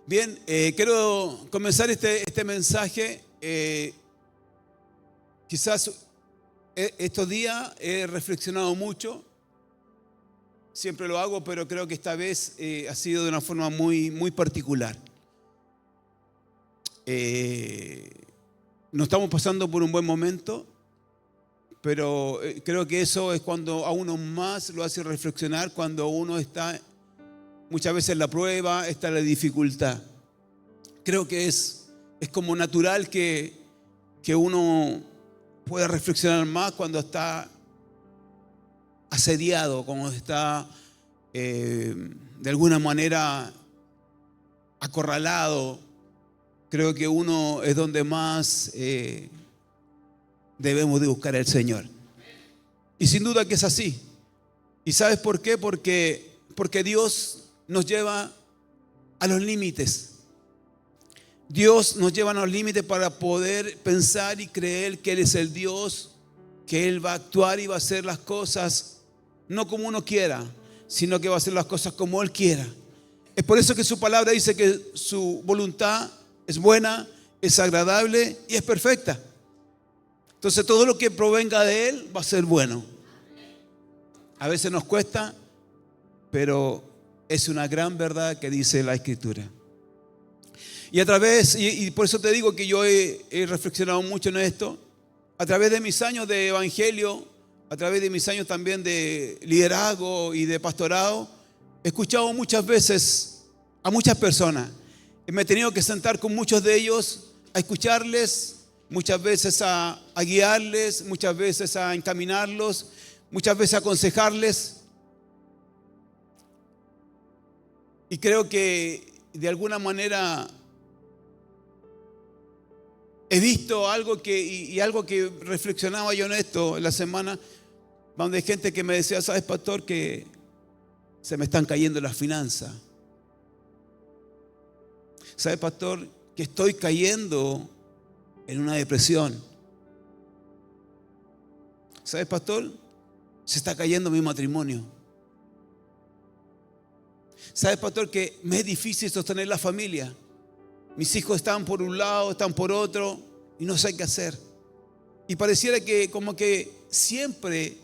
Bien, quiero comenzar este mensaje. Quizás estos días he reflexionado mucho, siempre lo hago, pero creo que esta vez ha sido de una forma muy particular. No estamos pasando por un buen momento, pero creo que eso es cuando a uno más lo hace reflexionar, cuando uno está muchas veces en la prueba, está en la dificultad. Creo que es como natural que uno pueda reflexionar más cuando está asediado, cuando está de alguna manera acorralado. Creo que uno es donde más debemos de buscar al Señor. Y sin duda que es así. ¿Y sabes por qué? Porque Dios nos lleva a los límites. Dios nos lleva a los límites para poder pensar y creer que Él es el Dios, que Él va a actuar y va a hacer las cosas no como uno quiera, sino que va a hacer las cosas como Él quiera. Es por eso que su palabra dice que su voluntad es buena, es agradable y es perfecta. Entonces todo lo que provenga de Él va a ser bueno. A veces nos cuesta, pero es una gran verdad que dice la Escritura. Y por eso te digo que yo he reflexionado mucho en esto. A través de mis años de evangelio, a través de mis años también de liderazgo y de pastorado, he escuchado muchas veces a muchas personas. Me he tenido que sentar con muchos de ellos a escucharles, muchas veces a guiarles, muchas veces a encaminarlos, muchas veces a aconsejarles. Y creo que de alguna manera he visto algo que reflexionaba yo en esto en la semana, donde hay gente que me decía: ¿sabes, pastor, que se me están cayendo las finanzas? ¿Sabes, pastor, que estoy cayendo en una depresión? ¿Sabes, pastor? Se está cayendo mi matrimonio. ¿Sabes, pastor, que me es difícil sostener la familia? Mis hijos están por un lado, están por otro y no sé qué hacer. Y pareciera que como que siempre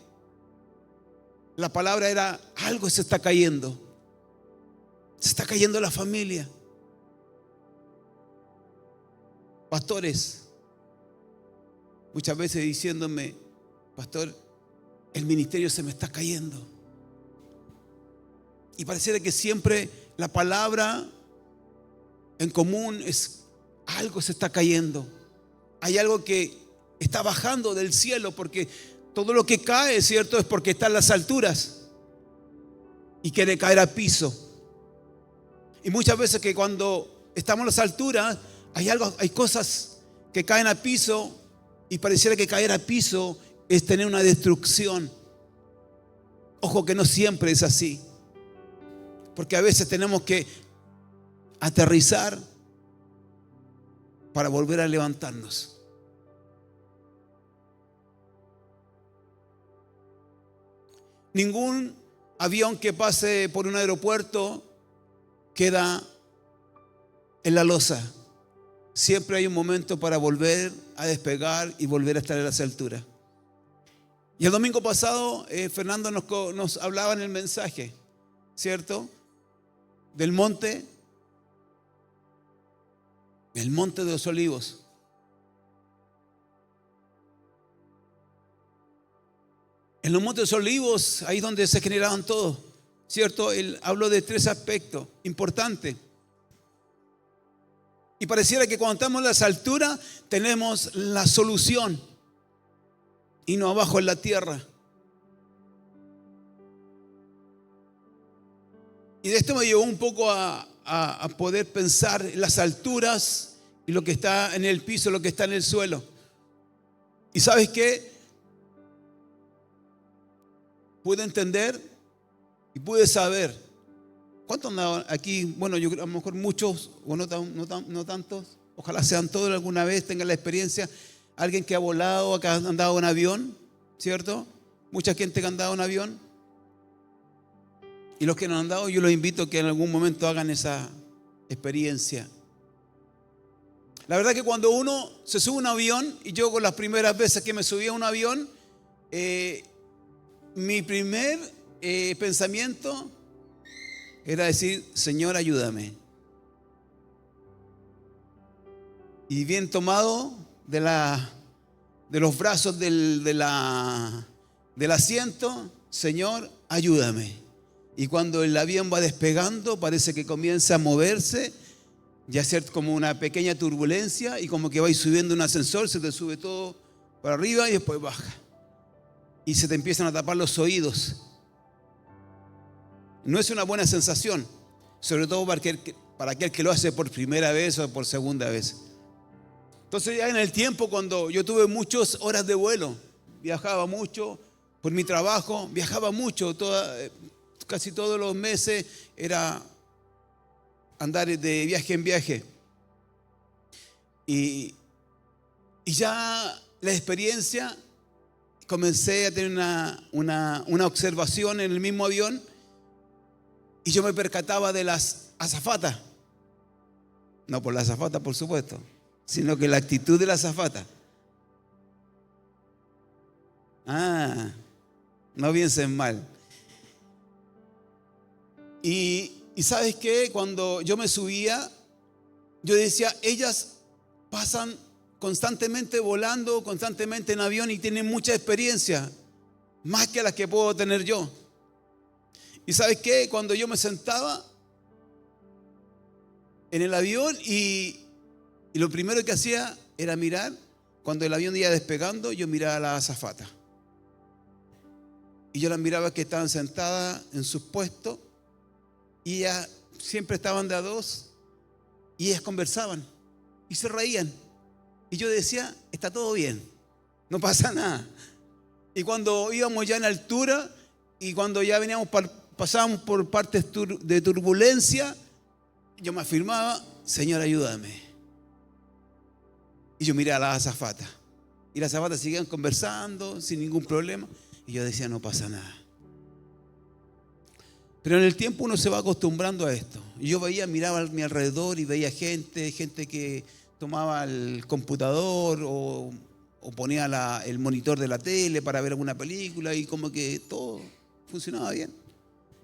la palabra era: algo se está cayendo. Se está cayendo la familia. Pastores, muchas veces diciéndome: pastor, el ministerio se me está cayendo. Y pareciera que siempre la palabra en común es: algo se está cayendo. Hay algo que está bajando del cielo, porque todo lo que cae, ¿cierto?, es porque está en las alturas y quiere caer a piso. Y muchas veces que cuando estamos en las alturas hay cosas que caen a piso, y pareciera que caer a piso es tener una destrucción. Ojo que no siempre es así, porque a veces tenemos que aterrizar para volver a levantarnos. Ningún avión que pase por un aeropuerto queda en la losa. Siempre hay un momento para volver a despegar y volver a estar en las alturas. Y el domingo pasado Fernando nos hablaba en el mensaje, ¿cierto?, del monte de los Olivos. En los montes de los Olivos, ahí donde se generaban todo, ¿cierto? Él habló de 3 aspectos importantes. Y pareciera que cuando estamos en las alturas tenemos la solución, y no abajo en la tierra. Y de esto me llevó un poco a poder pensar en las alturas y lo que está en el piso, lo que está en el suelo. ¿Y sabes qué? Pude entender y pude saber. ¿Cuántos andaban aquí? Bueno, yo creo a lo mejor muchos, o no tantos. Ojalá sean todos alguna vez, tengan la experiencia. Alguien que ha volado, que ha andado en avión, ¿cierto? Mucha gente que ha andado en avión. Y los que no han andado, yo los invito a que en algún momento hagan esa experiencia. La verdad que cuando uno se sube a un avión, y yo con las primeras veces que me subí a un avión, mi primer pensamiento era decir: Señor, ayúdame. Y bien tomado de los brazos del asiento: Señor, ayúdame. Y cuando el avión va despegando, parece que comienza a moverse y a hacer como una pequeña turbulencia, y como que vais subiendo un ascensor, se te sube todo para arriba y después baja. Y se te empiezan a tapar los oídos. No es una buena sensación, sobre todo para aquel que lo hace por primera vez o por segunda vez. Entonces ya en el tiempo, cuando yo tuve muchas horas de vuelo, viajaba mucho por mi trabajo, viajaba mucho, casi todos los meses era andar de viaje en viaje. Y ya la experiencia, comencé a tener una observación en el mismo avión, y yo me percataba de las azafatas. No por la azafata, por supuesto, sino que la actitud de la azafata. No piensen mal. Y ¿sabes qué? Cuando yo me subía, yo decía: ellas pasan constantemente volando, constantemente en avión, y tienen mucha experiencia, más que las que puedo tener yo. ¿Y sabes qué? Cuando yo me sentaba en el avión y lo primero que hacía era mirar, cuando el avión iba despegando, yo miraba a la azafata. Y yo las miraba que estaban sentadas en sus puestos, y ellas siempre estaban de a dos, y ellas conversaban y se reían. Y yo decía: está todo bien, no pasa nada. Y cuando íbamos ya en altura, y cuando ya pasábamos por partes de turbulencia, yo me afirmaba: Señor, ayúdame. Y yo miraba a las azafatas, y las azafatas seguían conversando sin ningún problema, y yo decía: no pasa nada. Pero en el tiempo uno se va acostumbrando a esto. Y yo miraba a mi alrededor y veía gente que tomaba el computador o ponía el monitor de la tele para ver alguna película, y como que todo funcionaba bien.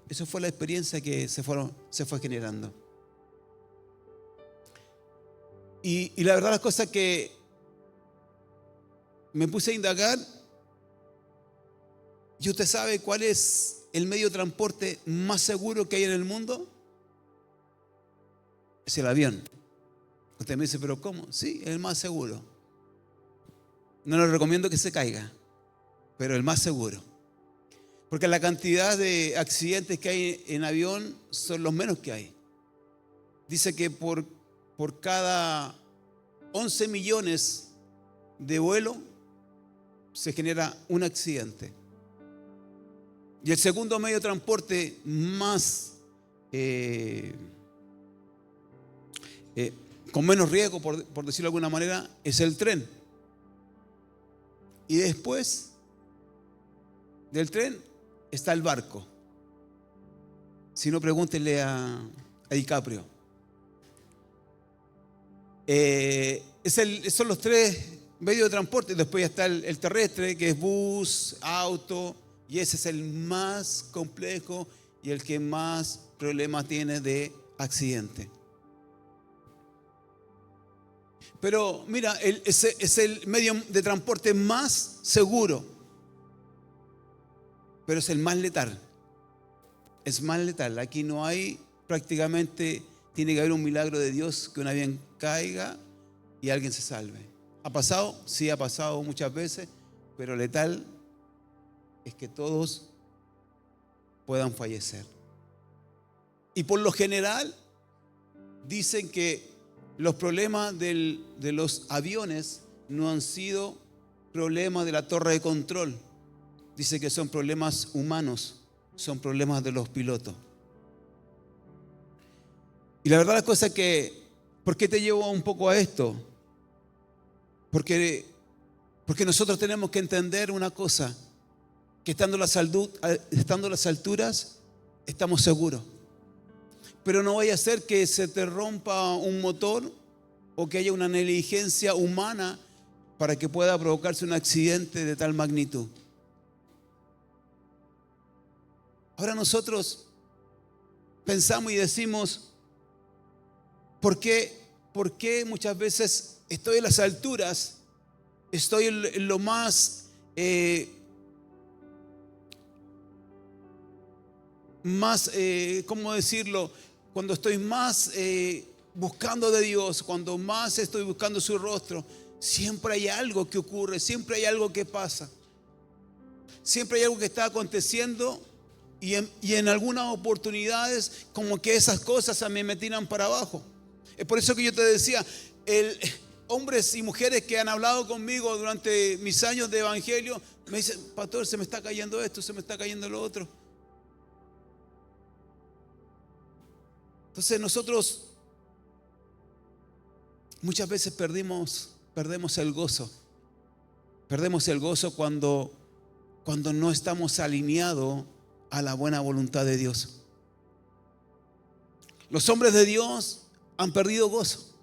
Esa fue la experiencia que se fue generando. Y la verdad, las cosas que me puse a indagar. ¿Y usted sabe cuál es el medio de transporte más seguro que hay en el mundo? Es el avión. Usted me dice: ¿pero cómo? Sí, es el más seguro. No le recomiendo que se caiga, pero el más seguro. Porque la cantidad de accidentes que hay en avión son los menos que hay. Dice que por cada 11 millones de vuelo se genera un accidente. Y el segundo medio de transporte más con menos riesgo, por decirlo de alguna manera, es el tren. Y después del tren está el barco. Si no, pregúntenle a DiCaprio. Son los tres medios de transporte. Después ya está el terrestre, que es bus, auto. Y ese es el más complejo y el que más problemas tiene de accidente. Pero mira, es el medio de transporte más seguro, pero es el más letal. Es más letal. Aquí no hay, prácticamente tiene que haber un milagro de Dios que un avión caiga y alguien se salve. ¿Ha pasado? Sí, ha pasado muchas veces, pero letal es que todos puedan fallecer. Y por lo general dicen que los problemas de los aviones no han sido problemas de la torre de control. Dice que son problemas humanos, son problemas de los pilotos. Y la verdad, la cosa es que, ¿por qué te llevo un poco a esto? Porque nosotros tenemos que entender una cosa, que estando a las alturas estamos seguros. pero no vaya a ser que se te rompa un motor o que haya una negligencia humana para que pueda provocarse un accidente de tal magnitud. Ahora nosotros pensamos y decimos, ¿por qué muchas veces estoy en las alturas, estoy en lo más, ¿cómo decirlo? Cuando estoy más buscando de Dios, cuando más estoy buscando su rostro, siempre hay algo que ocurre, siempre hay algo que pasa, siempre hay algo que está aconteciendo y en algunas oportunidades como que esas cosas a mí me tiran para abajo. Es por eso que yo te decía, hombres y mujeres que han hablado conmigo durante mis años de evangelio me dicen, pastor, se me está cayendo esto, se me está cayendo lo otro. Entonces nosotros muchas veces perdemos el gozo. Perdemos el gozo cuando no estamos alineados a la buena voluntad de Dios. Los hombres de Dios han perdido gozo.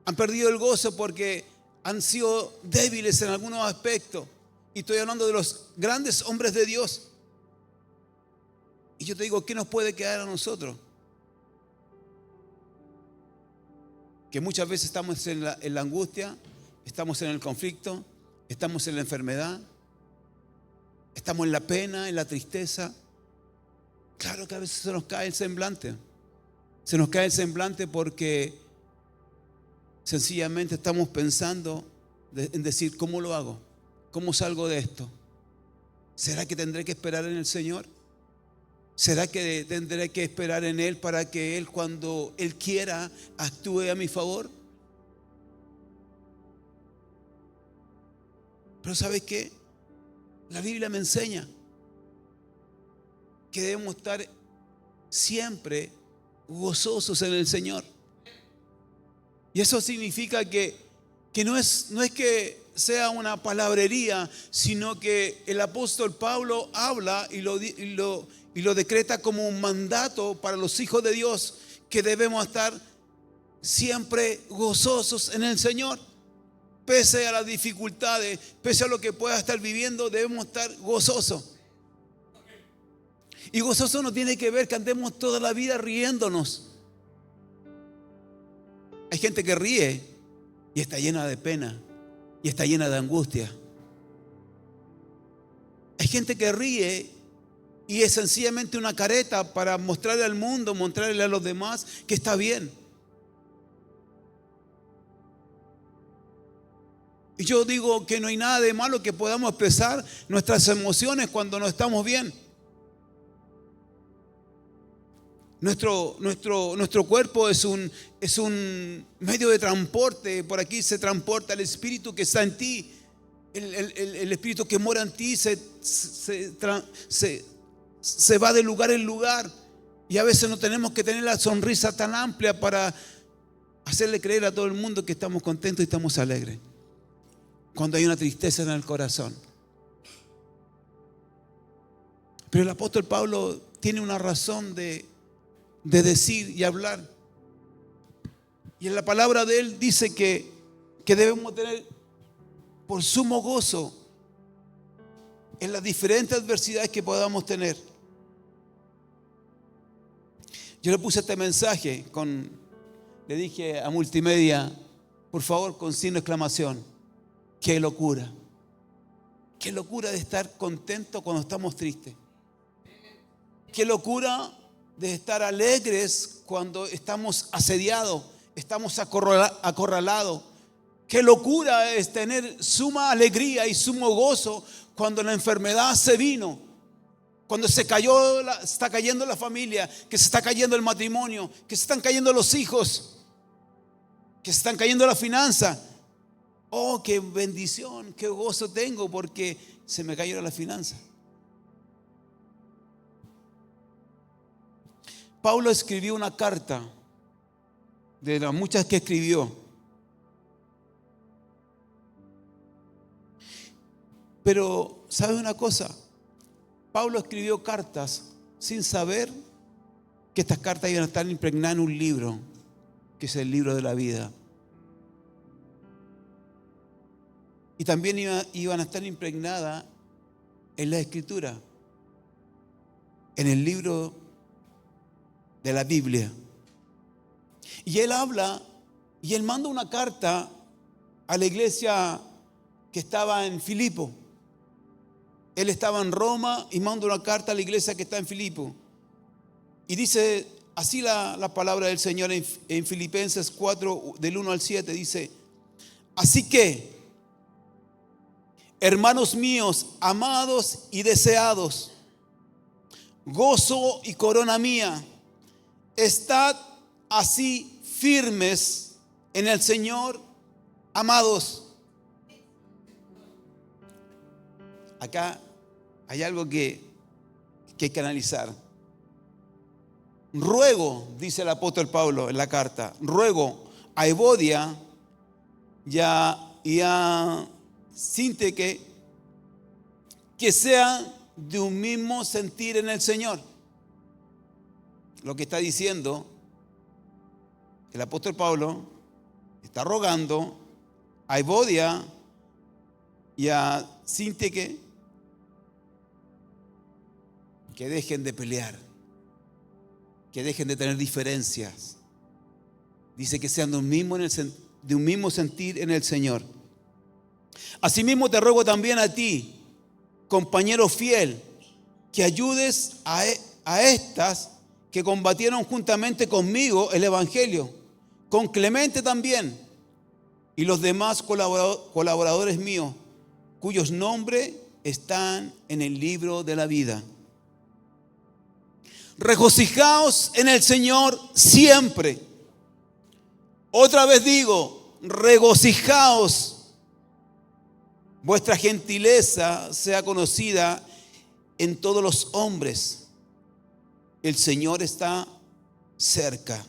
Han perdido el gozo porque han sido débiles en algunos aspectos. Y estoy hablando de los grandes hombres de Dios. Y yo te digo, ¿qué nos puede quedar a nosotros? Que muchas veces estamos en la angustia, estamos en el conflicto, estamos en la enfermedad, estamos en la pena, en la tristeza. Claro que a veces se nos cae el semblante. Se nos cae el semblante porque sencillamente estamos pensando en decir, ¿cómo lo hago? ¿Cómo salgo de esto? ¿Será que tendré que esperar en el Señor? ¿Será que tendré que esperar en Él para que Él, cuando Él quiera, actúe a mi favor? Pero ¿sabes qué? La Biblia me enseña que debemos estar siempre gozosos en el Señor. Y eso significa que no es que sea una palabrería, sino que el apóstol Pablo habla y lo decreta como un mandato para los hijos de Dios, que debemos estar siempre gozosos en el Señor. Pese a las dificultades, pese a lo que pueda estar viviendo, debemos estar gozosos. Y gozoso no tiene que ver que andemos toda la vida riéndonos. Hay gente que ríe y está llena de pena y está llena de angustia. Hay gente que ríe y es sencillamente una careta para mostrarle al mundo, mostrarle a los demás que está bien. Y yo digo que no hay nada de malo que podamos expresar nuestras emociones cuando no estamos bien. Nuestro cuerpo es un medio de transporte. Por aquí se transporta el espíritu que está en ti. El espíritu que mora en ti se va de lugar en lugar. Y a veces no tenemos que tener la sonrisa tan amplia para hacerle creer a todo el mundo que estamos contentos y estamos alegres, cuando hay una tristeza en el corazón. Pero el apóstol Pablo tiene una razón de decir y hablar. Y en la palabra de él dice que debemos tener por sumo gozo en las diferentes adversidades que podamos tener. Yo le puse este mensaje le dije a Multimedia, por favor, con signo de exclamación: qué locura. Qué locura de estar contento cuando estamos tristes. Qué locura de estar alegres cuando estamos asediados, estamos acorralados. Qué locura es tener suma alegría y sumo gozo cuando la enfermedad se vino, cuando está cayendo la familia, que se está cayendo el matrimonio, que se están cayendo los hijos, que se están cayendo las finanzas. Oh, qué bendición, qué gozo tengo porque se me cayeron las finanzas. Pablo escribió una carta de las muchas que escribió. Pero, ¿sabe una cosa? Pablo escribió cartas sin saber que estas cartas iban a estar impregnadas en un libro, que es el libro de la vida. Y también iban a estar impregnadas en la Escritura, en el libro de la Biblia. Y él habla, y él manda una carta a la iglesia que estaba en Filipo. Él estaba en Roma y manda una carta a la iglesia que está en Filipo. Y dice así la palabra del Señor en Filipenses 4, del 1 al 7, dice: así que, hermanos míos, amados y deseados, gozo y corona mía, estad así firmes en el Señor, amados. Acá hay algo que hay que analizar. Ruego, dice el apóstol Pablo en la carta, ruego a Evodia y a Síntique que sean de un mismo sentir en el Señor. Lo que está diciendo el apóstol Pablo, está rogando a Evodia y a Síntique que dejen de pelear, que dejen de tener diferencias. Dice que sean de un mismo sentir en el Señor. Asimismo te ruego también a ti, compañero fiel, que ayudes a estas que combatieron juntamente conmigo el Evangelio, con Clemente también, y los demás colaboradores míos, cuyos nombres están en el libro de la vida. Regocijaos en el Señor siempre. Otra vez digo, regocijaos. Vuestra gentileza sea conocida en todos los hombres. El Señor está cerca.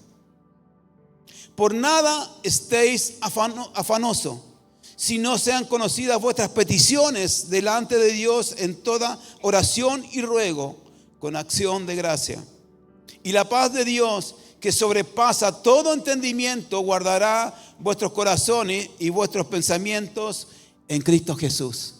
Por nada estéis afanosos, si no sean conocidas vuestras peticiones delante de Dios en toda oración y ruego, con acción de gracia. Y la paz de Dios, que sobrepasa todo entendimiento, guardará vuestros corazones y vuestros pensamientos en Cristo Jesús.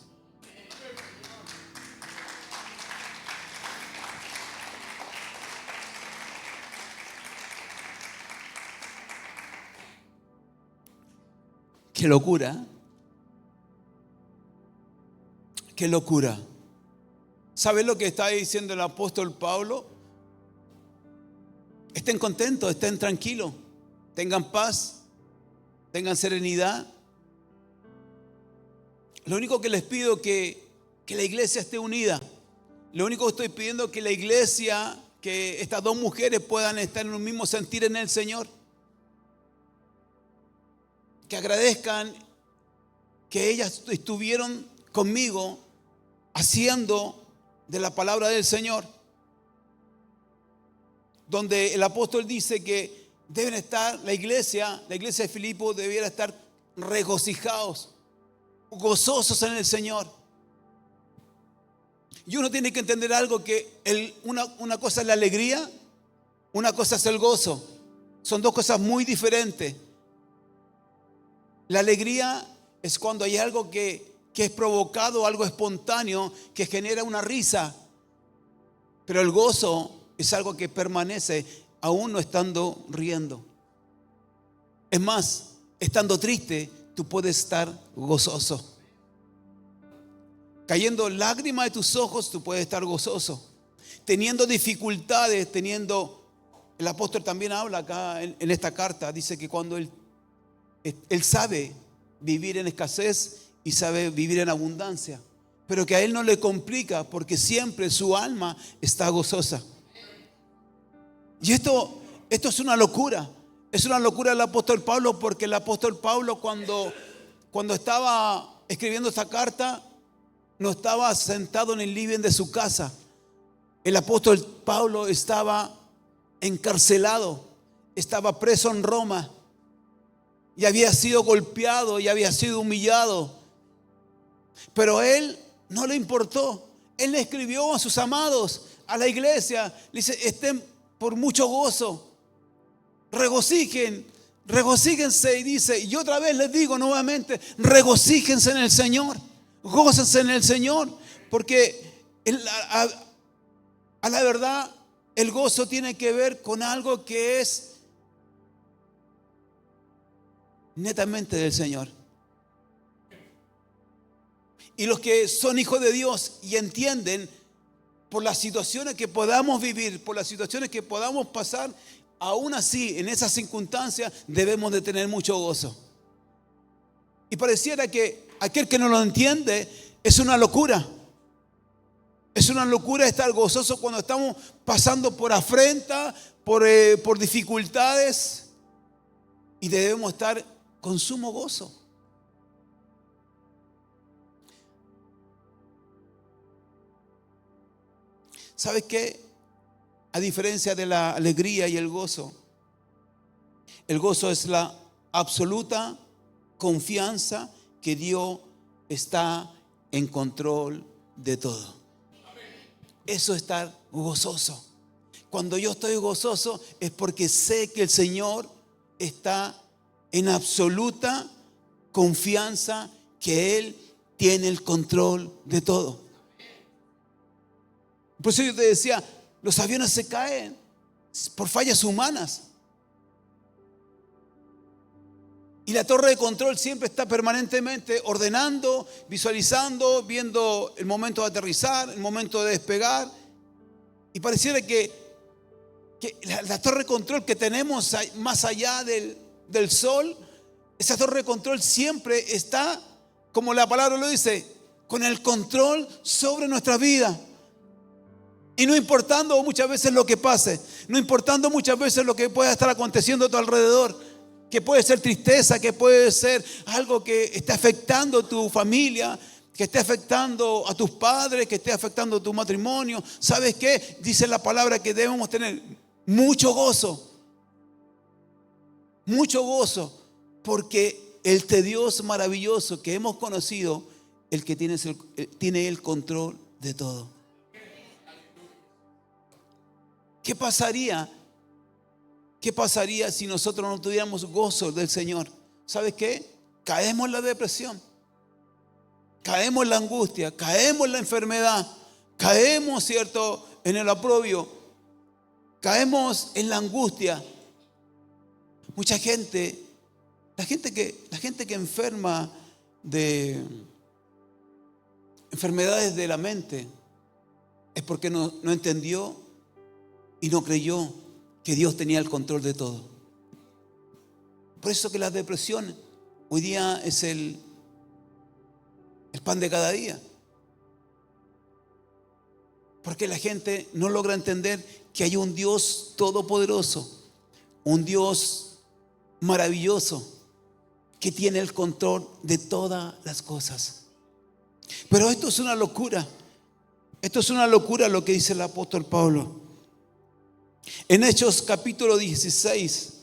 Qué locura. Qué locura. ¿Sabes lo que está diciendo el apóstol Pablo? Estén contentos, estén tranquilos, tengan paz, tengan serenidad. Lo único que les pido es que la iglesia esté unida. Lo único que estoy pidiendo es que la iglesia, que estas dos mujeres puedan estar en un mismo sentir en el Señor. Que agradezcan que ellas estuvieron conmigo haciendo de la palabra del Señor, donde el apóstol dice que deben estar, la iglesia de Filipo debiera estar regocijados, gozosos en el Señor. Y uno tiene que entender algo, que una cosa es la alegría, una cosa es el gozo. Son dos cosas muy diferentes. La alegría es cuando hay algo que es provocado, algo espontáneo, que genera una risa. Pero el gozo es algo que permanece aún no estando riendo. Es más, estando triste, tú puedes estar gozoso. Cayendo lágrimas de tus ojos, tú puedes estar gozoso. Teniendo dificultades, el apóstol también habla acá en esta carta, dice que cuando él sabe vivir en escasez y sabe vivir en abundancia, pero que a él no le complica porque siempre su alma está gozosa. Y esto es una locura. Es una locura del apóstol Pablo, porque el apóstol Pablo cuando estaba escribiendo esta carta no estaba sentado en el living de su casa. El apóstol Pablo estaba encarcelado, estaba preso en Roma y había sido golpeado y había sido humillado. Pero a él no le importó. Él le escribió a sus amados, a la iglesia, le dice: por mucho gozo. Regocíjense, y dice, y otra vez les digo nuevamente, regocíjense en el Señor, gócense en el Señor, porque a la verdad el gozo tiene que ver con algo que es netamente del Señor. Y los que son hijos de Dios y entienden, por las situaciones que podamos vivir, por las situaciones que podamos pasar, aún así, en esas circunstancias, debemos de tener mucho gozo. Y pareciera que aquel que no lo entiende es una locura. Es una locura estar gozoso cuando estamos pasando por afrenta, por dificultades. Y debemos estar con sumo gozo. ¿Sabes qué? A diferencia de la alegría y el gozo es la absoluta confianza que Dios está en control de todo. Eso es estar gozoso. Cuando yo estoy gozoso es porque sé que el Señor está en absoluta confianza que Él tiene el control de todo. Por eso yo te decía, los aviones se caen por fallas humanas. Y la torre de control siempre está permanentemente ordenando, visualizando, viendo el momento de aterrizar, el momento de despegar. Y pareciera que la torre de control que tenemos más allá del sol, esa torre de control siempre está, como la palabra lo dice, con el control sobre nuestra vida. Y no importando muchas veces lo que pase, no importando muchas veces lo que pueda estar aconteciendo a tu alrededor, que puede ser tristeza, que puede ser algo que esté afectando a tu familia, que esté afectando a tus padres, que esté afectando a tu matrimonio. ¿Sabes qué? Dice la palabra que debemos tener mucho gozo, porque el Dios maravilloso que hemos conocido, el que tiene el control de todo. ¿Qué pasaría si nosotros no tuviéramos gozo del Señor? ¿Sabes qué? Caemos en la depresión, caemos en la angustia, caemos en la enfermedad, caemos, ¿cierto?, en el oprobio, caemos en la angustia. Mucha gente, la gente que enferma de enfermedades de la mente, es porque no entendió y no creyó que Dios tenía el control de todo. Por eso que la depresión hoy día es el pan de cada día. Porque la gente no logra entender que hay un Dios todopoderoso, un Dios maravilloso, que tiene el control de todas las cosas. Pero esto es una locura. Esto es una locura lo que dice el apóstol Pablo. En Hechos capítulo 16,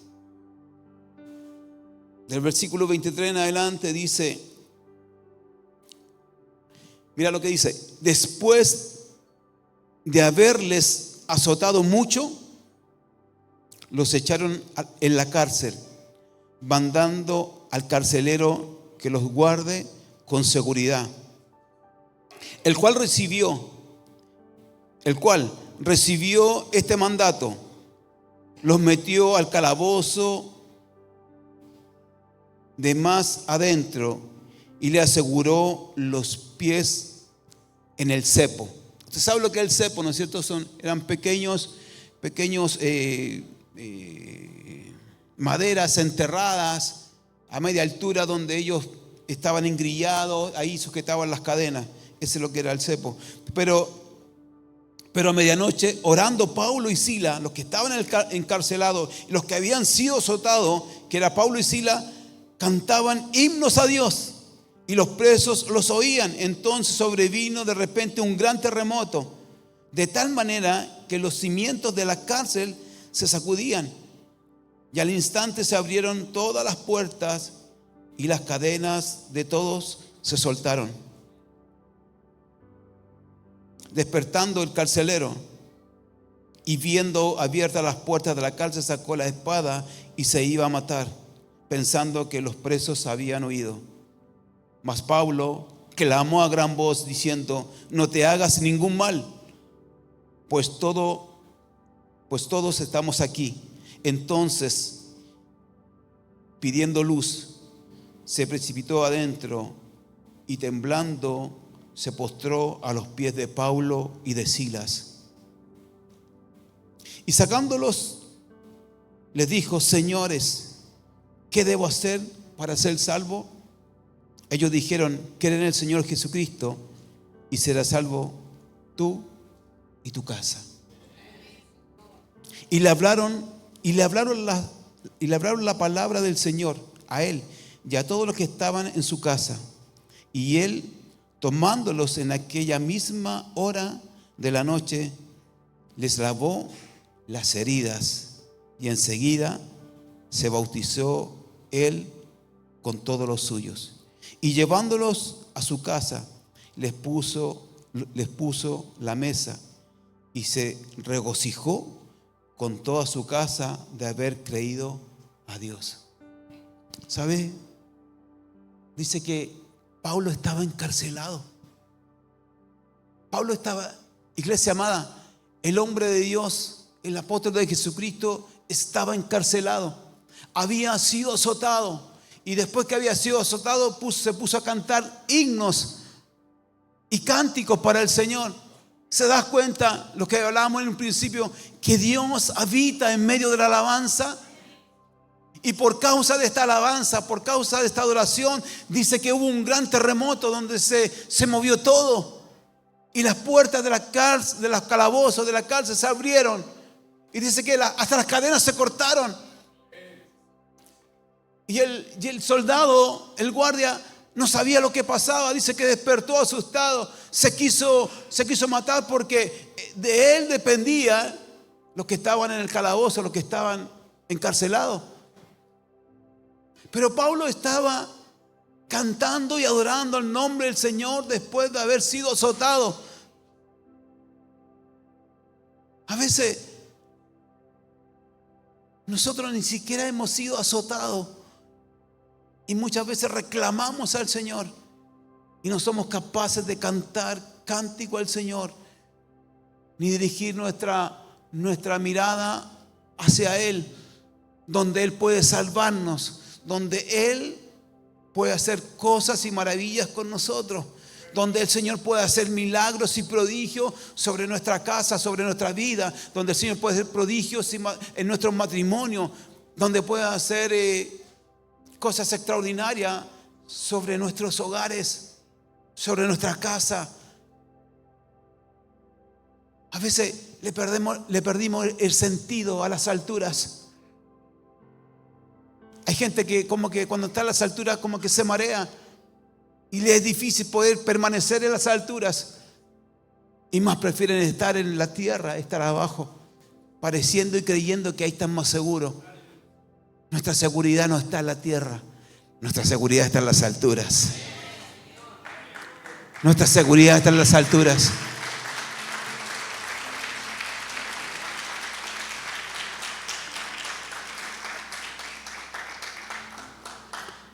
del versículo 23 en adelante, dice, mira lo que dice: después de haberles azotado mucho, los echaron en la cárcel, mandando al carcelero que los guarde con seguridad, el cual recibió este mandato, los metió al calabozo de más adentro y le aseguró los pies en el cepo. Usted sabe lo que es el cepo, ¿no es cierto? Eran pequeños maderas enterradas a media altura donde ellos estaban engrillados, ahí sujetaban las cadenas. Ese es lo que era el cepo. Pero a medianoche, orando Pablo y Silas, los que estaban encarcelados, los que habían sido azotados, que era Pablo y Silas, cantaban himnos a Dios y los presos los oían. Entonces sobrevino de repente un gran terremoto, de tal manera que los cimientos de la cárcel se sacudían, y al instante se abrieron todas las puertas y las cadenas de todos se soltaron. Despertando el carcelero, y viendo abiertas las puertas de la cárcel, sacó la espada y se iba a matar, pensando que los presos habían huido. Mas Pablo clamó a gran voz diciendo: no te hagas ningún mal, pues todos estamos aquí. Entonces, pidiendo luz, se precipitó adentro y temblando se postró a los pies de Pablo y de Silas. Y sacándolos, les dijo: señores, ¿qué debo hacer para ser salvo? Ellos dijeron: cree en el Señor Jesucristo y serás salvo tú y tu casa. Y le hablaron la palabra del Señor a él y a todos los que estaban en su casa. Y él, tomándolos en aquella misma hora de la noche, les lavó las heridas, y enseguida se bautizó él con todos los suyos. Y llevándolos a su casa, les puso la mesa, y se regocijó con toda su casa de haber creído a Dios. ¿Sabe? Dice que Pablo estaba encarcelado. Pablo estaba, iglesia amada, el hombre de Dios, el apóstol de Jesucristo, estaba encarcelado. Había sido azotado. Y después que había sido azotado, se puso a cantar himnos y cánticos para el Señor. ¿Se das cuenta lo que hablábamos en un principio? Que Dios habita en medio de la alabanza. Y por causa de esta alabanza, por causa de esta adoración, dice que hubo un gran terremoto donde se movió todo. Y las puertas de la cárcel, de los calabozos, de la cárcel se abrieron. Y dice que hasta las cadenas se cortaron. Y el soldado, el guardia, no sabía lo que pasaba. Dice que despertó asustado. Se quiso matar porque de él dependía los que estaban en el calabozo, los que estaban encarcelados. Pero Pablo estaba cantando y adorando el nombre del Señor después de haber sido azotado. A veces nosotros ni siquiera hemos sido azotados y muchas veces reclamamos al Señor y no somos capaces de cantar cántico al Señor ni dirigir nuestra mirada hacia Él, donde Él puede salvarnos, donde Él puede hacer cosas y maravillas con nosotros, donde el Señor puede hacer milagros y prodigios sobre nuestra casa, sobre nuestra vida, donde el Señor puede hacer prodigios en nuestro matrimonio, donde puede hacer cosas extraordinarias sobre nuestros hogares, sobre nuestra casa. A veces le perdimos el sentido a las alturas. Hay gente que como que cuando está a las alturas como que se marea y le es difícil poder permanecer en las alturas y más prefieren estar en la tierra, estar abajo, pareciendo y creyendo que ahí están más seguros. Nuestra seguridad no está en la tierra, nuestra seguridad está en las alturas. Nuestra seguridad está en las alturas.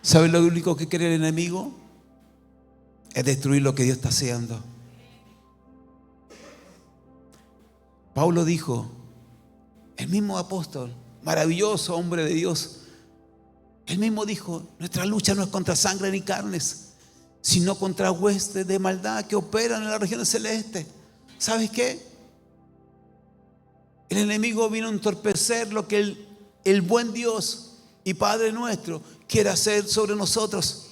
¿Saben lo único que quiere el enemigo? Es destruir lo que Dios está haciendo. Pablo dijo, el mismo apóstol, maravilloso hombre de Dios, él mismo dijo, nuestra lucha no es contra sangre ni carnes, sino contra huestes de maldad que operan en las regiones celestes. ¿Sabes qué? El enemigo vino a entorpecer lo que el buen Dios y Padre nuestro quiere hacer sobre nosotros.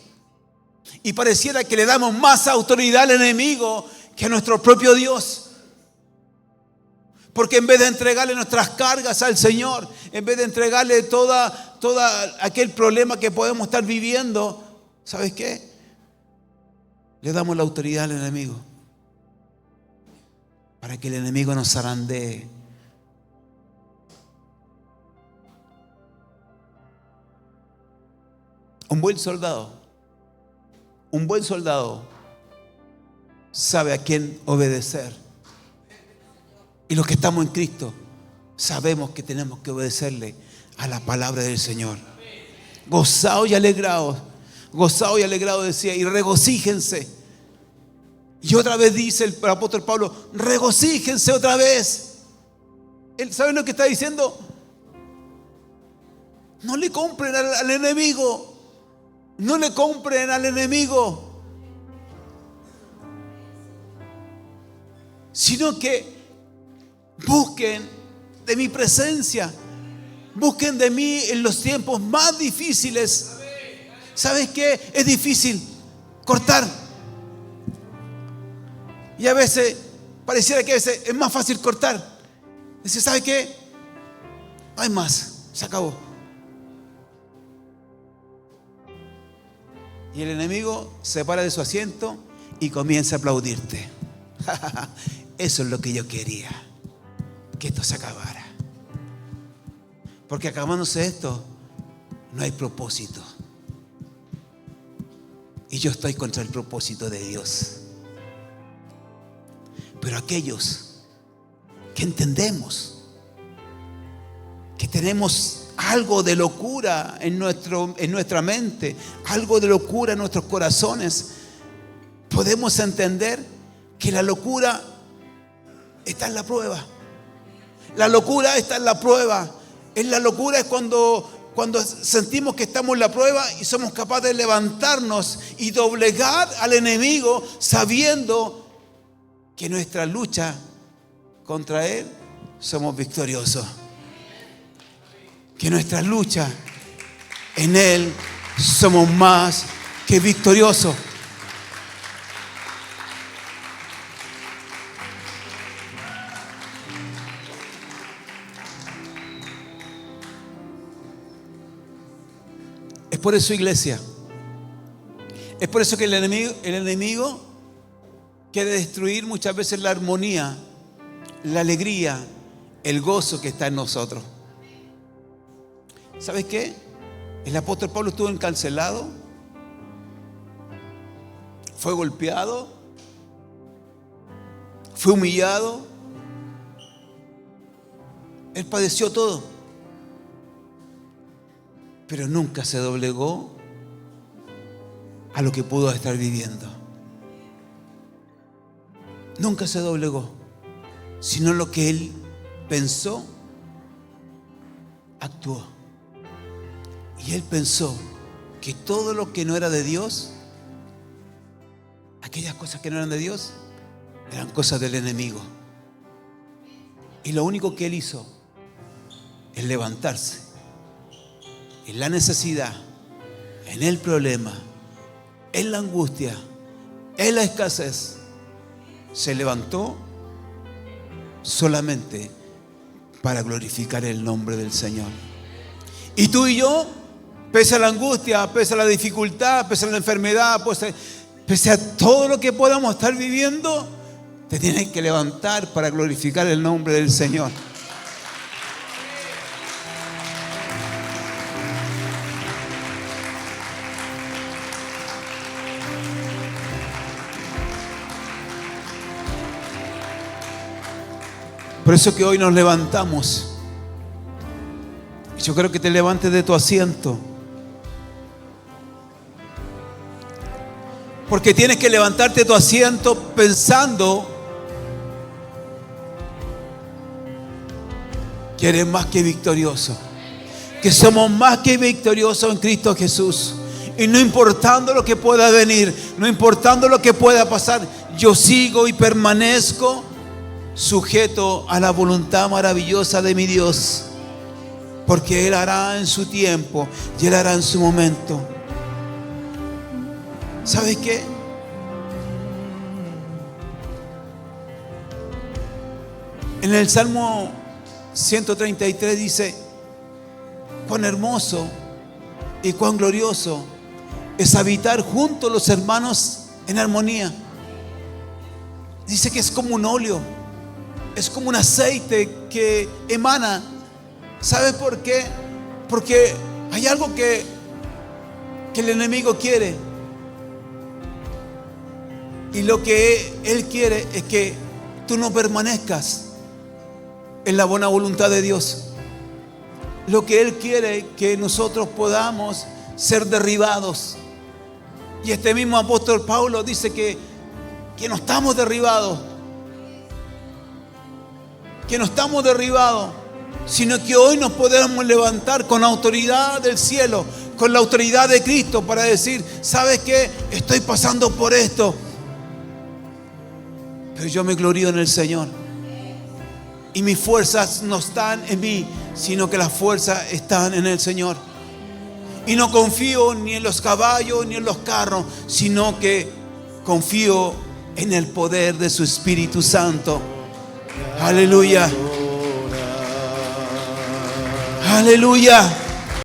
Y pareciera que le damos más autoridad al enemigo que a nuestro propio Dios. Porque en vez de entregarle nuestras cargas al Señor, en vez de entregarle toda aquel problema que podemos estar viviendo, ¿sabes qué? Le damos la autoridad al enemigo para que el enemigo nos zarandee. Un buen soldado sabe a quién obedecer. Y los que estamos en Cristo sabemos que tenemos que obedecerle a la palabra del Señor. Gozaos y alegraos. Gozaos y alegraos, decía, y regocíjense. Y otra vez dice el apóstol Pablo, regocíjense otra vez. ¿Saben lo que está diciendo? No le compren al enemigo. No le compren al enemigo. Sino que busquen de mi presencia. Busquen de mí en los tiempos más difíciles. ¿Sabes qué? Es difícil cortar. Y a veces, pareciera que a veces es más fácil cortar. Dice, ¿sabe qué? No hay más, se acabó. Y el enemigo se para de su asiento y comienza a aplaudirte. Eso es lo que yo quería, que esto se acabara. Porque acabándose esto, no hay propósito. Y yo estoy contra el propósito de Dios. Pero aquellos que entendemos que tenemos algo de locura en nuestra mente, algo de locura en nuestros corazones, podemos entender que la locura está en la prueba. La locura está en la prueba. La locura es cuando sentimos que estamos en la prueba y somos capaces de levantarnos y doblegar al enemigo, sabiendo que nuestra lucha contra él somos victoriosos. Que nuestra lucha en él somos más que victoriosos. Es por eso, iglesia, es por eso que el enemigo quiere destruir muchas veces la armonía, la alegría, el gozo que está en nosotros. ¿Sabes qué? El apóstol Pablo estuvo encarcelado, fue golpeado, fue humillado. Él padeció todo, pero nunca se doblegó a lo que pudo estar viviendo. Nunca se doblegó, sino lo que él pensó, actuó. Y él pensó que todo lo que no era de Dios, aquellas cosas que no eran de Dios, eran cosas del enemigo. Y lo único que él hizo es levantarse en la necesidad, en el problema, en la angustia, en la escasez. Se levantó solamente para glorificar el nombre del Señor. Y tú y yo, pese a la angustia, pese a la dificultad, pese a la enfermedad, pese a todo lo que podamos estar viviendo, te tienes que levantar para glorificar el nombre del Señor. Por eso que hoy nos levantamos. Y yo creo que te levantes de tu asiento. Porque tienes que levantarte de tu asiento pensando que eres más que victorioso. Que somos más que victoriosos en Cristo Jesús. Y no importando lo que pueda venir, no importando lo que pueda pasar, yo sigo y permanezco sujeto a la voluntad maravillosa de mi Dios, porque Él hará en su tiempo y Él hará en su momento. ¿Sabes qué? En el Salmo 133 dice: cuán hermoso y cuán glorioso es habitar junto a los hermanos en armonía. Dice que es como un óleo, es como un aceite que emana. ¿Sabes por qué? Porque hay algo que el enemigo quiere. Y lo que él quiere es que tú no permanezcas es la buena voluntad de Dios. Lo que Él quiere que nosotros podamos ser derribados. Y este mismo apóstol Pablo dice que no estamos derribados. Que no estamos derribados, sino que hoy nos podemos levantar con autoridad del cielo, con la autoridad de Cristo, para decir: ¿sabes qué? Estoy pasando por esto, pero yo me glorío en el Señor. Y mis fuerzas no están en mí, sino que las fuerzas están en el Señor. Y no confío ni en los caballos ni en los carros, sino que confío en el poder de su Espíritu Santo. Aleluya. Aleluya.